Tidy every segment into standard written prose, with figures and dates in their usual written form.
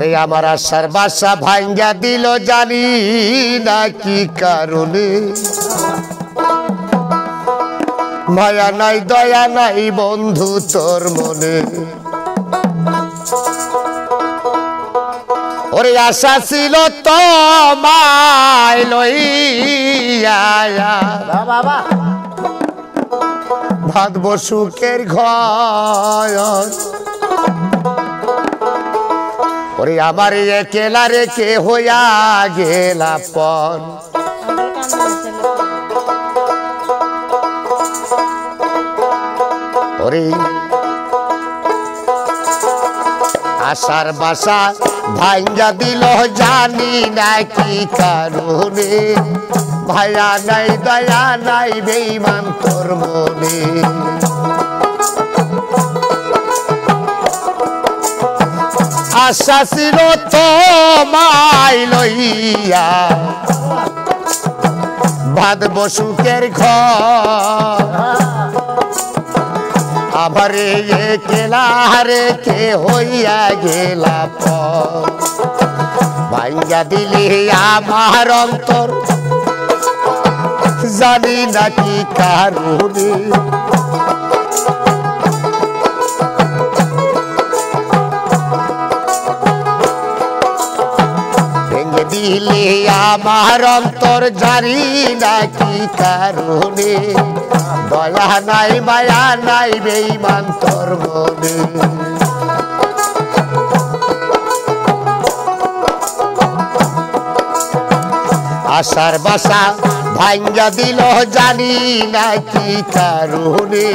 ওরে আমার আশার বাসা ভাঙ্গা দিল জানি না কি কারণে মায়া নাই দয়া নাই বন্ধু তোর মনে ওরে আশা ছিল তোমায় লইয়া বাবা ভাত সুখের ঘর ওরে আমার একলা রেখে হইয়া গেলা পর ওরে আশার বাসা ভাঙ্গা দিল জানি না কি কারণে ভায়া নাই দয়া নাই বেঈমান তোর মনে আশা ছিল তোমায় লইয়া বাঁধব সুখের ঘর আবার একলা রেখে হইয়া গেলা পর ভাঙ্গা দিলি আমার অন্তর জানি না কি কারণে ভেঙে দিলি আমার অন্তর জানি না কি কারণে দয়া নাই মায়া নাই বেঈমান তোর মনে আশার বাসা ভাঙ্গা দিল জানি না কি কারণে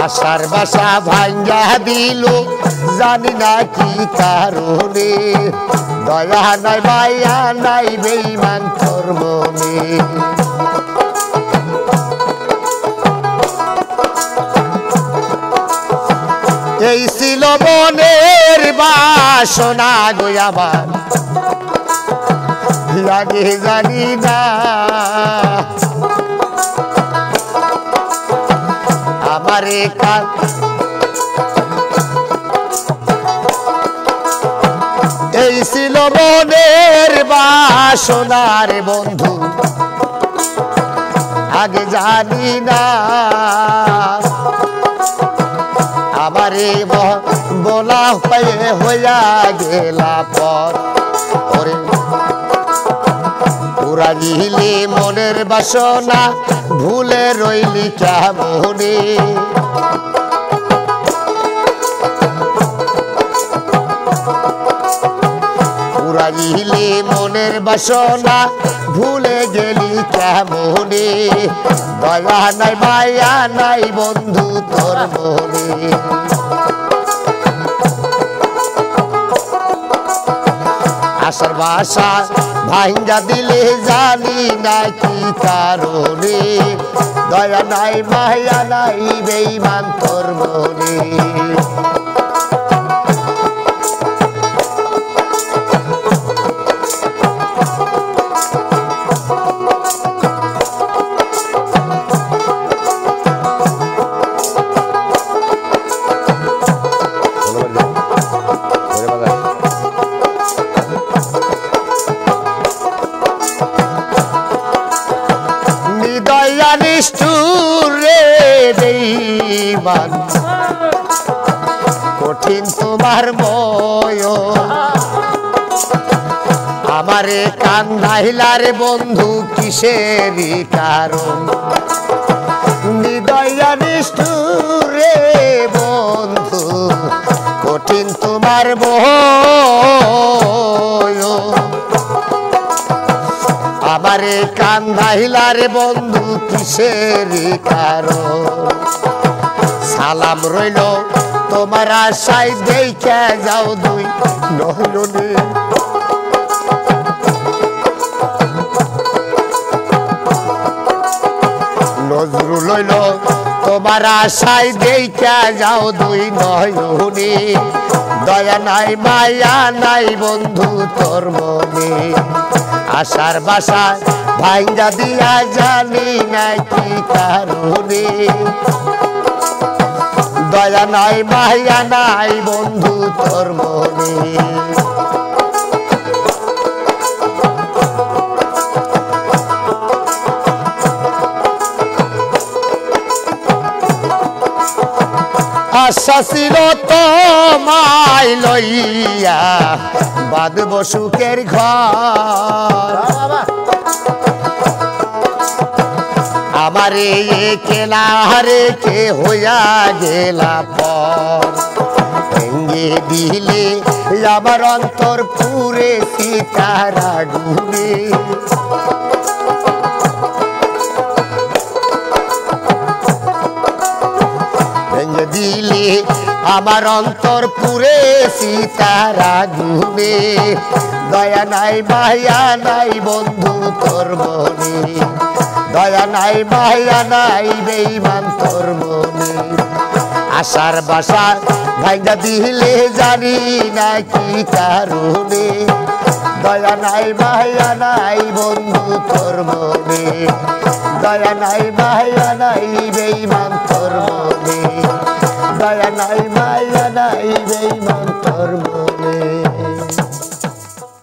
আশার বাসা ভাঙ্গা দিল জানি না কি কারণে দয়া নাই মায়া নাই বেঈমান তোর মনে এই ছিল মনের বাসনা গো আমার লাগে জানি না আমার এই ছিল মনের বাসনার বন্ধু আগে জানি না আমারে বলা হয়ে হইয়া গেলা পর ওরে পুরা গিলে মনের বাসনা ভুলে রইলি কেমনে পুরা গিলে মনের বাসনা ভুলে গেলি কেমনে দয়া নাই মায়া নাই বন্ধু তোর মনে আশার বাসা ভাঙ্গা দিলে জানি না কি কারণে দয়া নাই মায়া নাই বেঈমান তোর মনে কঠিন তোমার ময় আমারে কান্দাইলারে বন্ধু কিসেরই কারণ হৃদয়া নিষ্ঠুর রে বন্ধু কঠিন তোমার ময় আমারে কান্দাইলারে বন্ধু কিসেরই কারণ সালাম রইল তোমার আশায় দেখে যাও দুই নয়নে নজরুল হইল তোমার আশায় দেখা যাও দুই নয়নে দয়া নাই মায়া নাই বন্ধু তোর মনে আশার বাসা ভাঙ্গা দিয়া জানি না কি কারণে দয়া নাই মায়া নাই বন্ধু তোর মনে আশা ছিল তোমায় লইয়া বাঁধব সুখের ঘর আমারে একলা রেখে হইয়া গেলা পর ভেঙ্গে দিলে আমার অন্তর পুরে সীতার আগুনে ভেঙ্গে দিলে আমার অন্তর পুরে সীতার আগুনে দয়া নাই মায়া নাই বন্ধু তোর মনে দয়া নাই মায়া নাই বেঈমান তোর মনে আশার বাসা ভাঙ্গা দিলে জানি না কি কারণে দয়া নাই মায়া নাই বন্ধু তোর মনে দয়া নাই মায়া নাই বেঈমান তোর মনে দয়া নাই মায়া নাই বেঈমান তোর মনে